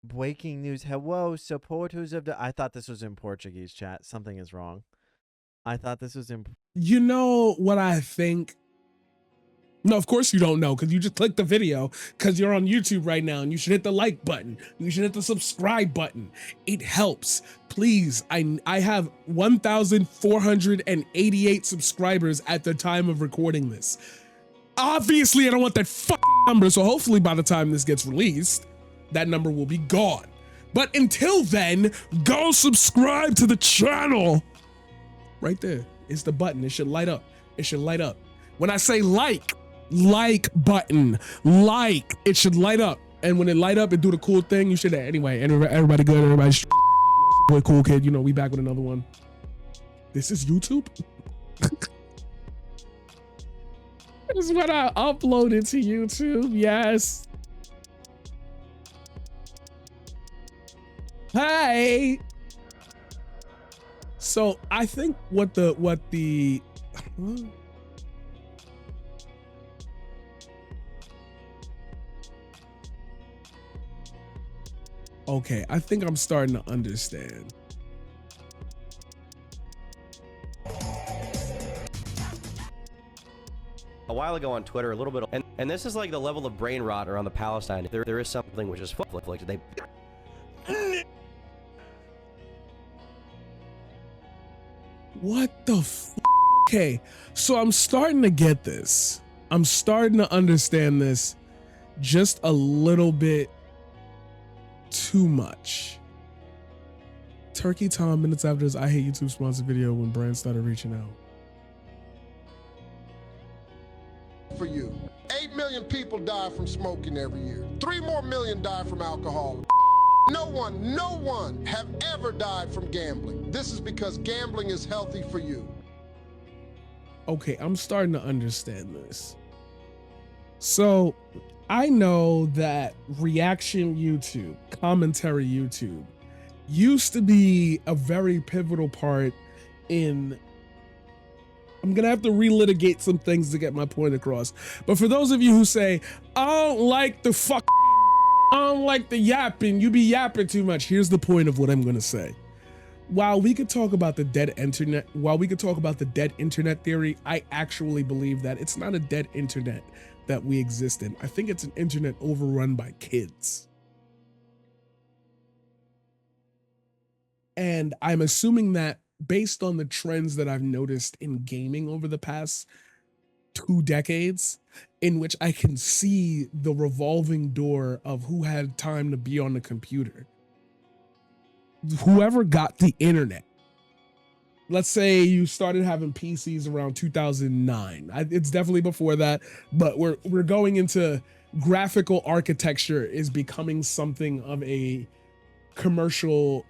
Breaking news. Hello, supporters of the. I thought this was in Portuguese, chat. Something is wrong. I thought this was in. You know what I think? No, of course you don't know because you just clicked the video because you're on YouTube right now and you should hit the like button. You should hit the subscribe button. It helps. Please, I have 1,488 subscribers at the time of recording this. Obviously, I don't want that fucking number, so hopefully by the time this gets released, that number will be gone. But until then, go subscribe to the channel. Right there. It's the button. It should light up. It should light up. When I say like button, like, it should light up. And when it light up and do the cool thing, you should, anyway, everybody good, everybody boy, cool kid, you know, we back with another one. This is YouTube? This is what I uploaded to YouTube, yes. Hey. So I think what the okay, I think I'm starting to understand. A while ago on Twitter, a little bit, and this is like the level of brain rot around the Palestine. There is something which is like they. What the f? Okay, so I'm starting to get this. I'm starting to understand this just a little bit too much. Turkey Tom minutes after his I Hate YouTube sponsored video when brands started reaching out. For you. 8 million people die from smoking every year. 3 more million die from alcohol. No one have ever died from gambling. This is because gambling is healthy for you. Okay, I'm starting to understand this. So I know that reaction YouTube, commentary YouTube, used to be a very pivotal part in, I'm gonna have to relitigate some things to get my point across. But for those of you who say, I don't like the fuck, I don't like the yapping, you be yapping too much. Here's the point of what I'm gonna say. While we could talk about the dead internet, theory, I actually believe that it's not a dead internet that we exist in. I think it's an internet overrun by kids. And I'm assuming that based on the trends that I've noticed in gaming over the past 2 decades, in which I can see the revolving door of who had time to be on the computer. Whoever got the internet. Let's say you started having PCs around 2009. It's definitely before that, but we're going into graphical architecture is becoming something of a commercial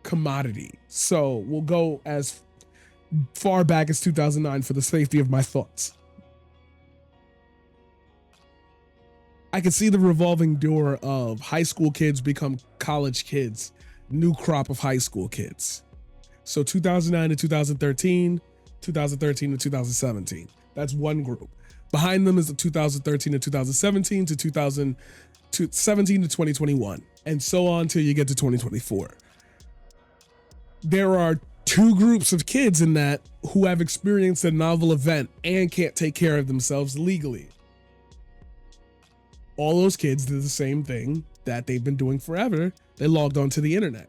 commodity. So we'll go as far back as 2009 for the safety of my thoughts. I can see the revolving door of high school kids become college kids, new crop of high school kids. So 2009 to 2013, 2013 to 2017. That's one group. Behind them is the 2013 to 2017 to 2017 to 2021, and so on till you get to 2024. There are 2 groups of kids in that who have experienced a novel event and can't take care of themselves legally. All those kids did the same thing that they've been doing forever. They logged onto the internet.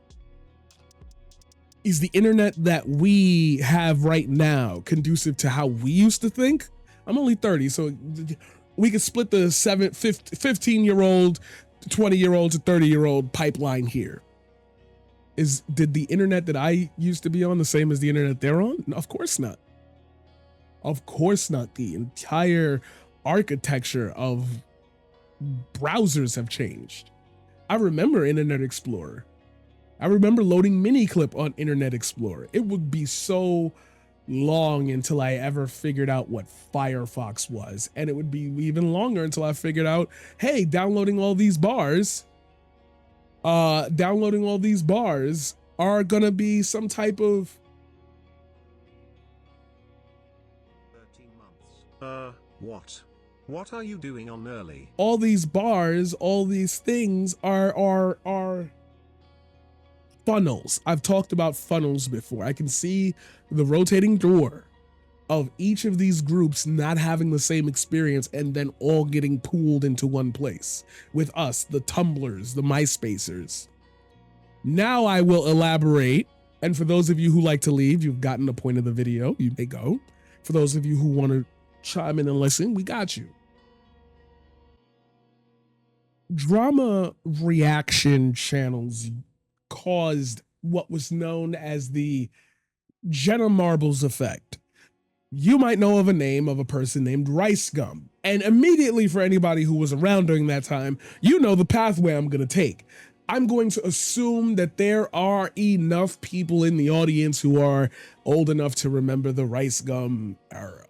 Is the internet that we have right now conducive to how we used to think? I'm only 30, so we could split the 15-year-old, 20-year-old to 30-year-old pipeline here. Did the internet that I used to be on the same as the internet they're on? No, of course not. Of course not. The entire architecture of browsers have changed. I remember Internet Explorer. I remember loading Miniclip on Internet Explorer. It would be so long until I ever figured out what Firefox was. And it would be even longer until I figured out, hey, downloading all these bars are gonna be some type of 13 months. What? What are you doing on early? All these bars, all these things are funnels. I've talked about funnels before. I can see the rotating door of each of these groups not having the same experience and then all getting pooled into one place with us, the Tumblers, the MySpacers. Now I will elaborate. And for those of you who like to leave, you've gotten the point of the video, you may go. For those of you who want to chime in and listen, we got you. Drama reaction channels caused what was known as the Jenna Marbles effect. You might know of a name of a person named Rice Gum. And immediately for anybody who was around during that time, you know the pathway I'm going to take. I'm going to assume that there are enough people in the audience who are old enough to remember the Rice Gum era.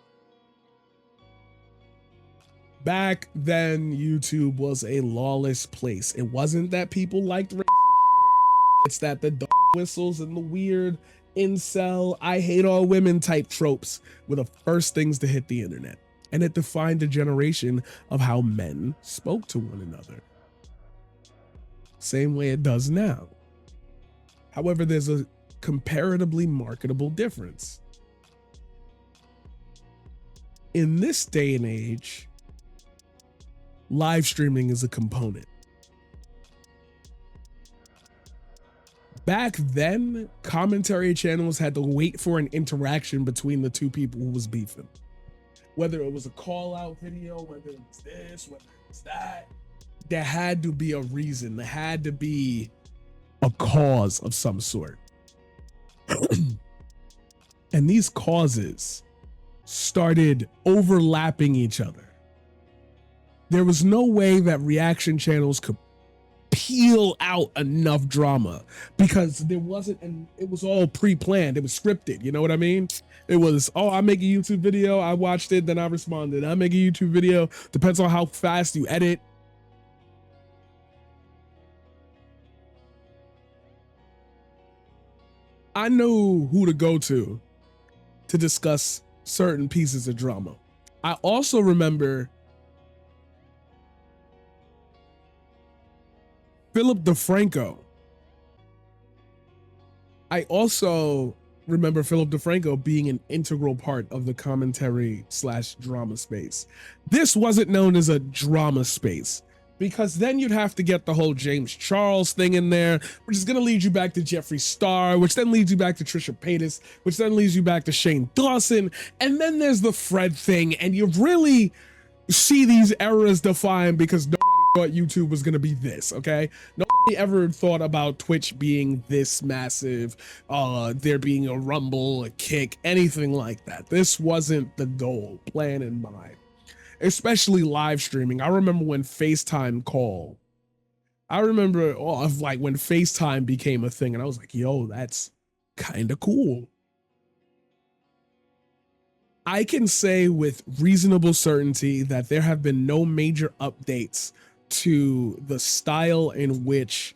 Back then, YouTube was a lawless place. It wasn't that people liked racist shit. It's that the dog whistles and the weird incel, I hate all women type tropes were the first things to hit the internet. And it defined a generation of how men spoke to one another. Same way it does now. However, there's a comparatively marketable difference. In this day and age, live streaming is a component. Back then, commentary channels had to wait for an interaction between the two people who was beefing. Whether it was a call out video, whether it was this, whether it was that, there had to be a reason. There had to be a cause of some sort. And these causes started overlapping each other. There was no way that reaction channels could peel out enough drama because there wasn't, and it was all pre-planned. It was scripted. You know what I mean? It was, oh, I make a YouTube video, I watched it, then I responded. I make a YouTube video, depends on how fast you edit. I knew who to go to discuss certain pieces of drama. I also remember Philip DeFranco. I also remember Philip DeFranco being an integral part of the commentary / drama space. This wasn't known as a drama space because then you'd have to get the whole James Charles thing in there, which is going to lead you back to Jeffree Star, which then leads you back to Trisha Paytas, which then leads you back to Shane Dawson. And then there's the Fred thing. And you really see these eras defined because nobody thought YouTube was going to be this, okay? Nobody ever thought about Twitch being this massive, there being a Rumble, a Kick, anything like that. This wasn't the goal, plan in mind, especially live streaming. I remember when FaceTime call. I remember of like when FaceTime became a thing and I was like, yo, that's kind of cool. I can say with reasonable certainty that there have been no major updates to the style in which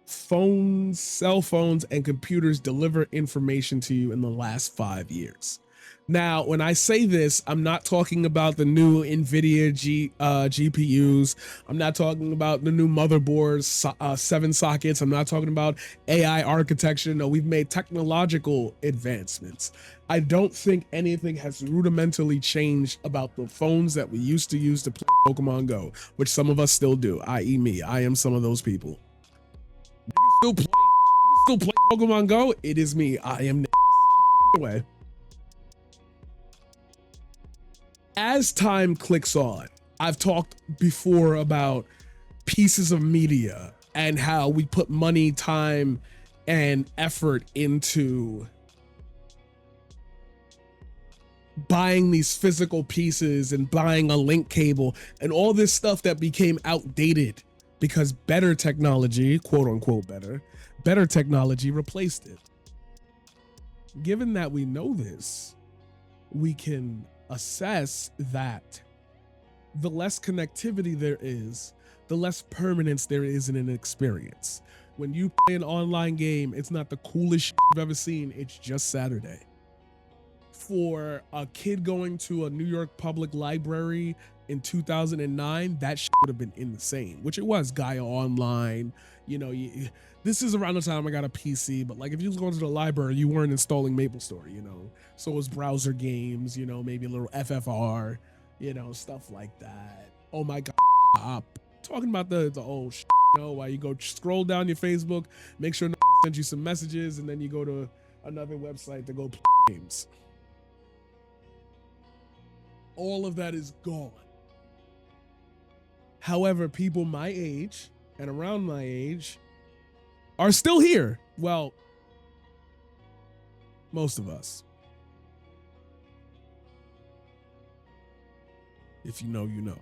phones, cell phones, and computers deliver information to you in the last 5 years. Now, when I say this, I'm not talking about the new NVIDIA GPUs. I'm not talking about the new motherboards, 7 sockets. I'm not talking about AI architecture. No, we've made technological advancements. I don't think anything has rudimentally changed about the phones that we used to use to play Pokemon Go, which some of us still do, i.e. me. I am some of those people. Still play Pokemon Go? It is me. I am. Anyway. As time clicks on, I've talked before about pieces of media and how we put money, time, and effort into buying these physical pieces and buying a link cable and all this stuff that became outdated because better technology, quote unquote better technology replaced it. Given that we know this, we can assess that the less connectivity there is, the less permanence there is in an experience. When you play an online game, it's not the coolest shit you've ever seen. It's just Saturday. For a kid going to a New York public library in 2009, that shit would have been insane, which it was. Gaia Online, you know, this is around the time I got a PC, but like if you was going to the library, you weren't installing MapleStory, you know. So it was browser games, you know, maybe a little FFR, you know, stuff like that. Oh my God, talking about the old shit, you know, while you go scroll down your Facebook, make sure send you some messages, and then you go to another website to go play games. All of that is gone. However, people my age and around my age are still here. Well, most of us. If you know, you know.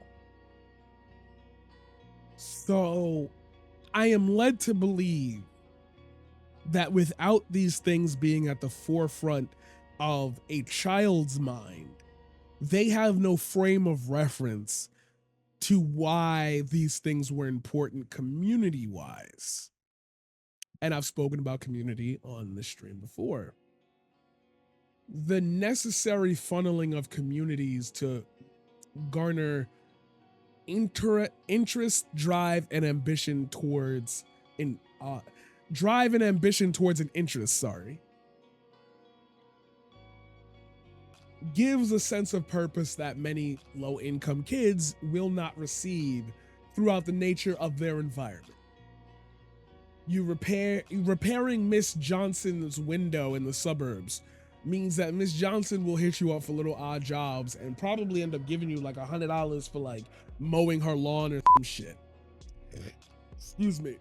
So I am led to believe that without these things being at the forefront of a child's mind, they have no frame of reference to why these things were important community-wise. And I've spoken about community on this stream before. The necessary funneling of communities to garner interest, drive, and ambition towards an interest, gives a sense of purpose that many low-income kids will not receive throughout the nature of their environment. Repairing Miss Johnson's window in the suburbs means that Miss Johnson will hit you up for little odd jobs and probably end up giving you like $100 for like mowing her lawn or some shit. Excuse me.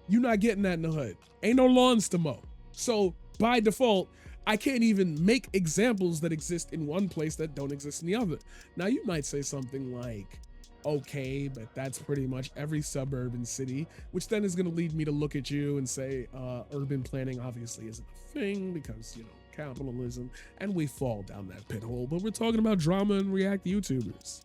You're not getting that in the hood. Ain't no lawns to mow. So by default, I can't even make examples that exist in one place that don't exist in the other. Now you might say something like, okay, but that's pretty much every suburb and city, which then is going to lead me to look at you and say, urban planning obviously isn't a thing because, you know, capitalism, and we fall down that pit hole, but we're talking about drama and react YouTubers.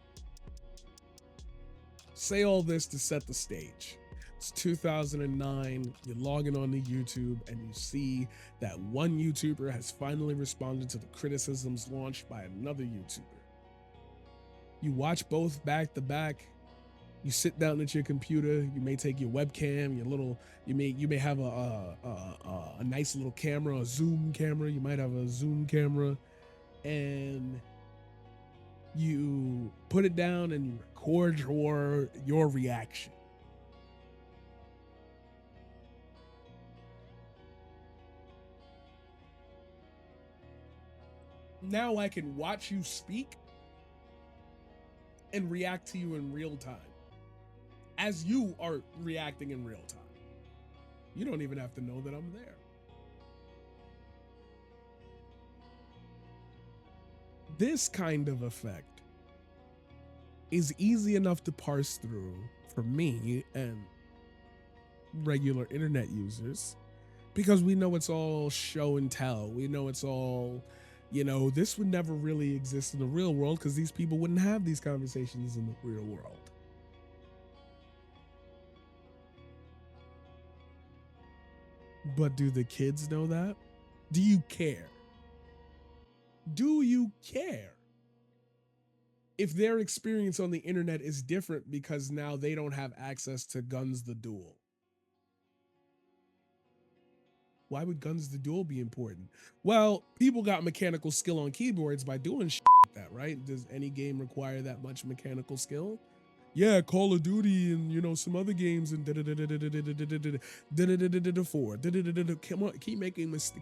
Say all this to set the stage. It's 2009, you're logging on to YouTube and you see that one YouTuber has finally responded to the criticisms launched by another YouTuber. You watch both back to back. You sit down at your computer. You may take your webcam, you may have a nice little camera, a Zoom camera. You might have a Zoom camera, and you put it down and you record your reaction. Now I can watch you speak and react to you in real time as you are reacting in real time. You don't even have to know that I'm there. This kind of effect is easy enough to parse through for me and regular internet users because we know it's all show and tell. We know it's all, you know, this would never really exist in the real world because these people wouldn't have these conversations in the real world. But do the kids know that? Do you care? Do you care if their experience on the internet is different because now they don't have access to Guns the Duel? Why would Guns the Duel be important? Well, people got mechanical skill on keyboards by doing shit like that, right? Does any game require that much mechanical skill? Yeah, Call of Duty and, you know, some other games and four. Come on, keep making this,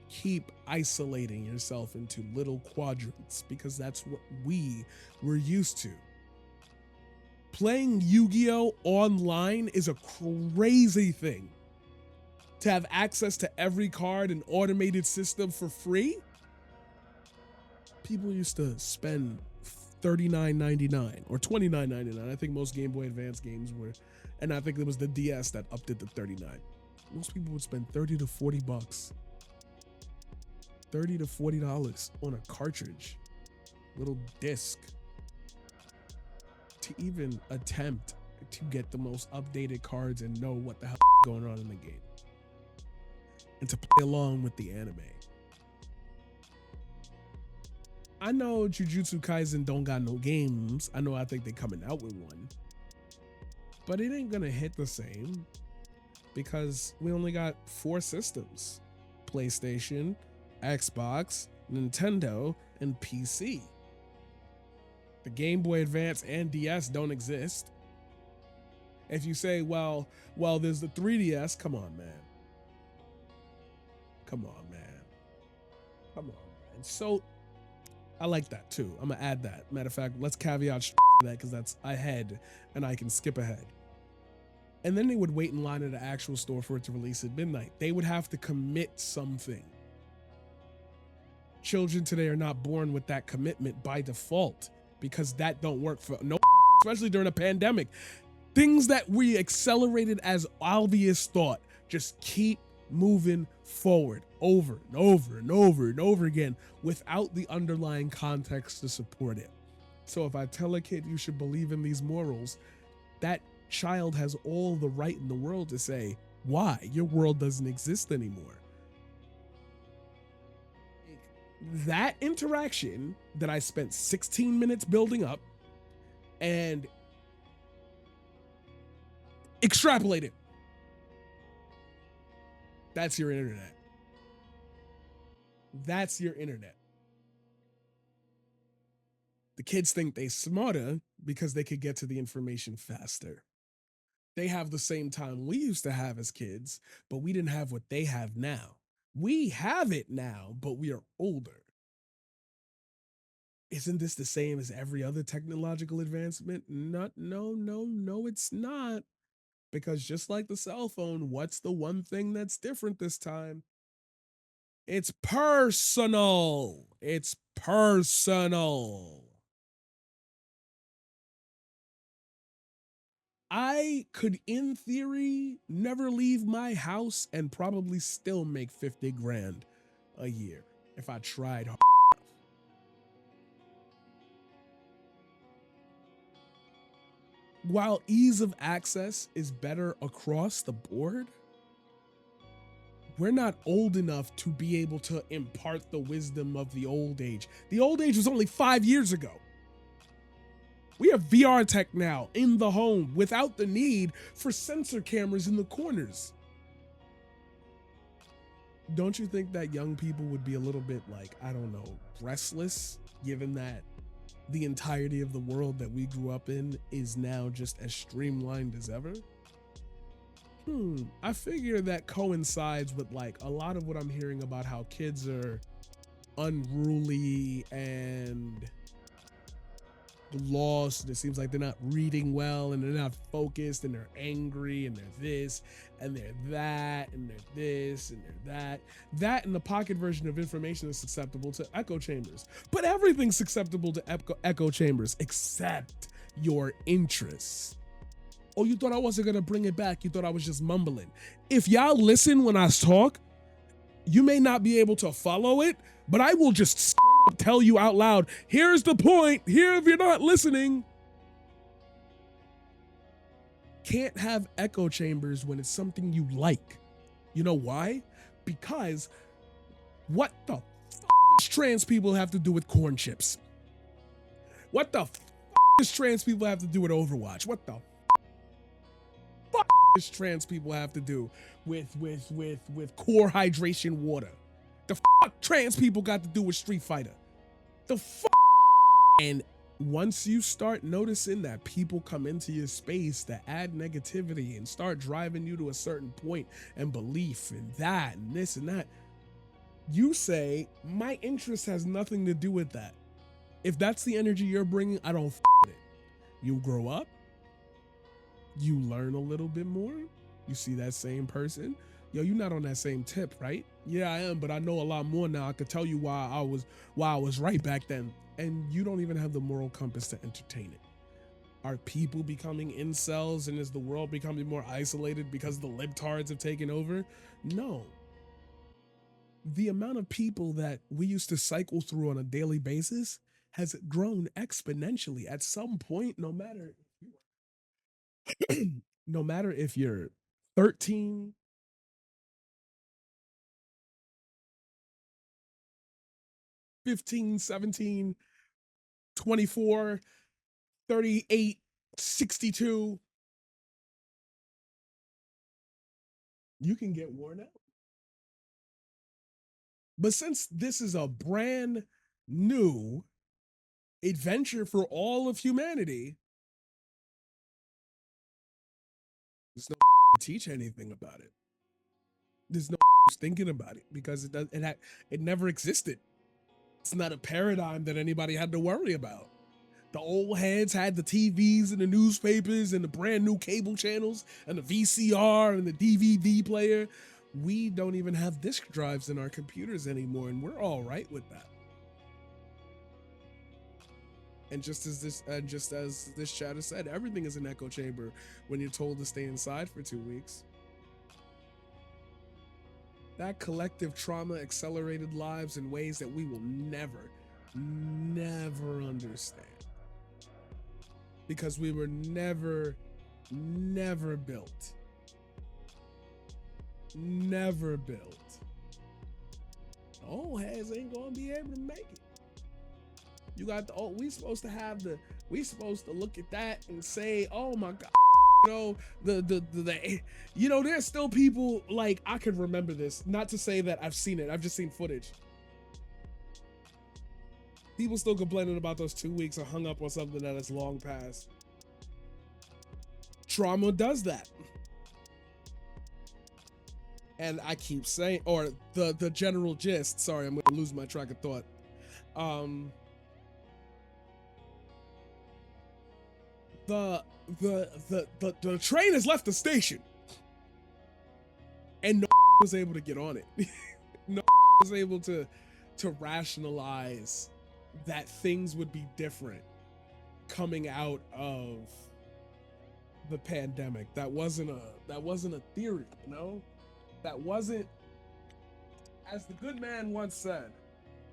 keep isolating yourself into little quadrants because that's what we were used to. Playing Yu-Gi-Oh! Online is a crazy thing. To have access to every card and automated system for free, people used to spend $39.99 or $29.99. I think most Game Boy Advance games were, and I think it was the DS that upped it to $39. Most people would spend $30 to $40, $30 to $40 on a cartridge, little disc, to even attempt to get the most updated cards and know what the hell is going on in the game, and to play along with the anime. I know Jujutsu Kaisen don't got no games. I think they coming out with one. But it ain't gonna hit the same because we only got 4 systems: PlayStation, Xbox, Nintendo, and PC. The Game Boy Advance and DS don't exist. If you say, well, there's the 3DS, come on, man. Come on, man. Come on, man. So I like that too. I'm gonna add that. Matter of fact, let's caveat that because that's ahead and I can skip ahead. And then they would wait in line at the actual store for it to release at midnight. They would have to commit something. Children today are not born with that commitment by default because that don't work for no, especially during a pandemic. Things that we accelerated as obvious thought just keep moving forward over and over and over and over again without the underlying context to support it. So if I tell a kid you should believe in these morals, that child has all the right in the world to say, why? Your world doesn't exist anymore. That interaction that I spent 16 minutes building up and extrapolate it. That's your internet. That's your internet. The kids think they smarter because they could get to the information faster. They have the same time we used to have as kids, but we didn't have what they have now. We have it now, but we are older. Isn't this the same as every other technological advancement? No, it's not. Because just like the cell phone, what's the one thing that's different this time? It's personal. It's personal. I could, in theory, never leave my house and probably still make 50 grand a year if I tried hard. While ease of access is better across the board, we're not old enough to be able to impart the wisdom of the old age. The old age was only 5 years ago. We have VR tech now in the home without the need for sensor cameras in the corners. Don't you think that young people would be a little bit like, I don't know, restless, given that the entirety of the world that we grew up in is now just as streamlined as ever? I figure that coincides with like a lot of what I'm hearing about how kids are unruly and lost. It seems like they're not reading well and they're not focused and they're angry and they're this and they're that and they're this and they're that. That and the pocket version of information is susceptible to echo chambers. But everything's susceptible to echo chambers except your interests. Oh, you thought I wasn't gonna bring it back. You thought I was just mumbling. If y'all listen when I talk, you may not be able to follow it, but I will just tell you out loud, here's the point, here if you're not listening. Can't have echo chambers when it's something you like. You know why? Because what the does trans people have to do with corn chips? What the does trans people have to do with Overwatch? What the does trans people have to do with core hydration water? The trans people got to do with Street Fighter? The and once you start noticing that people come into your space that add negativity and start driving you to a certain point and belief and that and this and that, you say, my interest has nothing to do with that. If that's the energy you're bringing, I don't with it. You grow up, you learn a little bit more, you see that same person. Yo, you're not on that same tip, right? Yeah, I am, but I know a lot more now. I could tell you why I was right back then. And you don't even have the moral compass to entertain it. Are people becoming incels and is the world becoming more isolated because the libtards have taken over? No. The amount of people that we used to cycle through on a daily basis has grown exponentially. At some point, no matter if you're 13, 15, 17, 24, 38, 62. You can get worn out. But since this is a brand new adventure for all of humanity, there's nobody to teach anything about it. There's nobody who's thinking about it because it never existed. It's not a paradigm that anybody had to worry about. The old heads had the TVs and the newspapers and the brand new cable channels and the VCR and the DVD player. We don't even have disk drives in our computers anymore, and we're all right with that. And just as this chatter said, everything is an echo chamber when you're told to stay inside for 2 weeks. That collective trauma accelerated lives in ways that we will never understand. Because we were never built. Never built. The old heads ain't gonna be able to make it. You got the old, we supposed to look at that and say, oh my God, there's still people, like, I can remember this, not to say that I've seen it, I've just seen footage. People still complaining about those 2 weeks and hung up on something that is long past. Trauma does that. And I keep saying, or the general gist, sorry, I'm gonna lose my track of thought. The train has left the station. And no was able to get on it. No was able to rationalize that things would be different coming out of the pandemic. That wasn't a theory, you know? That wasn't, as the good man once said,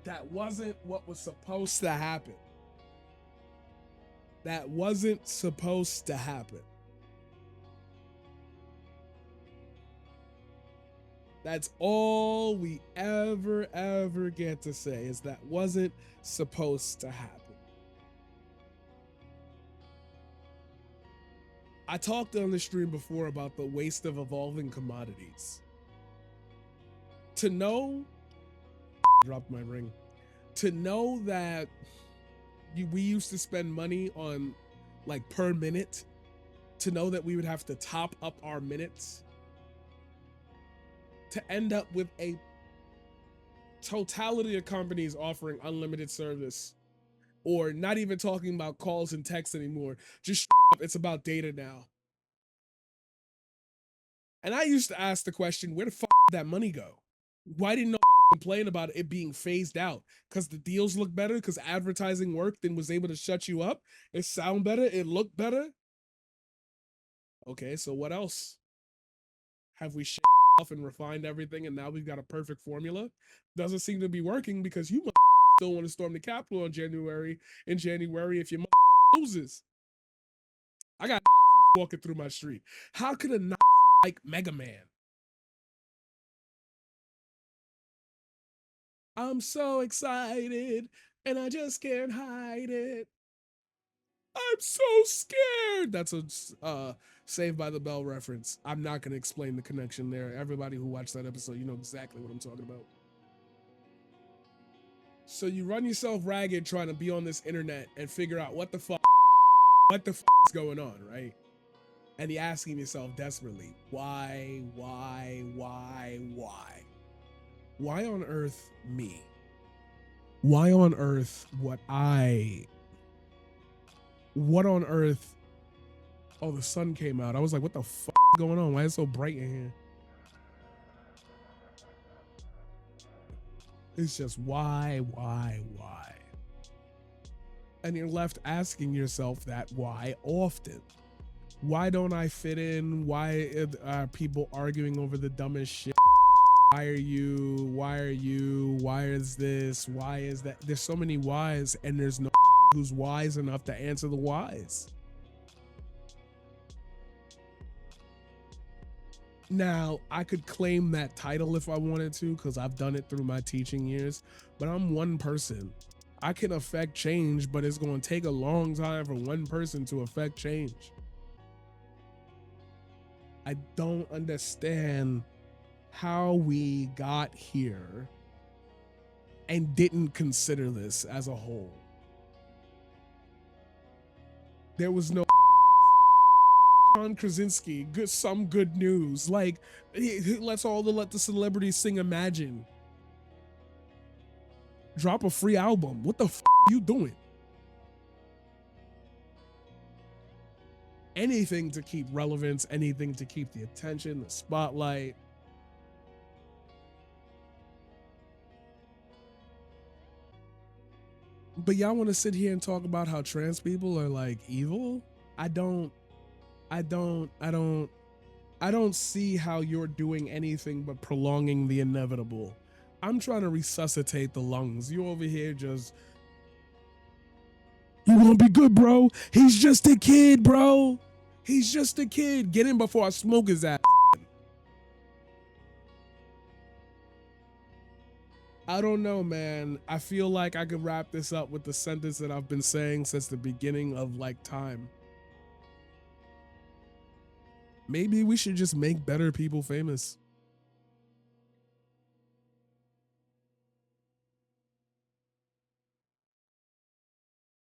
that wasn't what was supposed to happen. That wasn't supposed to happen. That's all we ever get to say, is that wasn't supposed to happen. I talked on the stream before about the waste of evolving commodities. To know, dropped my ring. To know that we used to spend money on, like, per minute, to know that we would have to top up our minutes, to end up with a totality of companies offering unlimited service, or not even talking about calls and texts anymore, just straight up, it's about data now. And I used to ask the question, where the fuck did that money go? Why didn't nobody complain about it being phased out? Because the deals look better? Because advertising worked and was able to shut you up? It sound better? It looked better? Okay, so what else? Have we shaved off and refined everything and now we've got a perfect formula? Doesn't seem to be working, because you motherfuckers still want to storm the Capitol in January if your motherfucker loses. I got Nazis walking through my street. How could a Nazi like Mega Man? I'm so excited and I just can't hide it. I'm so scared. That's a Saved by the Bell reference. I'm not going to explain the connection there. Everybody who watched that episode, you know exactly what I'm talking about. So you run yourself ragged trying to be on this internet and figure out what the fuck is going on, right? And you're asking yourself desperately, why? Why on earth me? Why on earth what on earth? Oh, the sun came out. I was like, what the fuck is going on? Why is it so bright in here? It's just why? And you're left asking yourself that why often. Why don't I fit in? Why are people arguing over the dumbest shit? Why are you? Why is this? Why is that? There's so many whys, and there's no who's wise enough to answer the whys. Now, I could claim that title if I wanted to, because I've done it through my teaching years, but I'm one person. I can affect change, but it's going to take a long time for one person to affect change. I don't understand how we got here and didn't consider this as a whole. There was no John Krasinski, some good news. Like, let the celebrities sing Imagine. Drop a free album. What the are you doing? Anything to keep relevance, anything to keep the attention, the spotlight. But y'all want to sit here and talk about how trans people are like evil? I don't see how you're doing anything but prolonging the inevitable. I'm trying to resuscitate the lungs. You over here just, you won't be good, bro. He's just a kid, bro. He's just a kid. Get in before I smoke his ass. I don't know, man. I feel like I could wrap this up with the sentence that I've been saying since the beginning of like time. Maybe we should just make better people famous.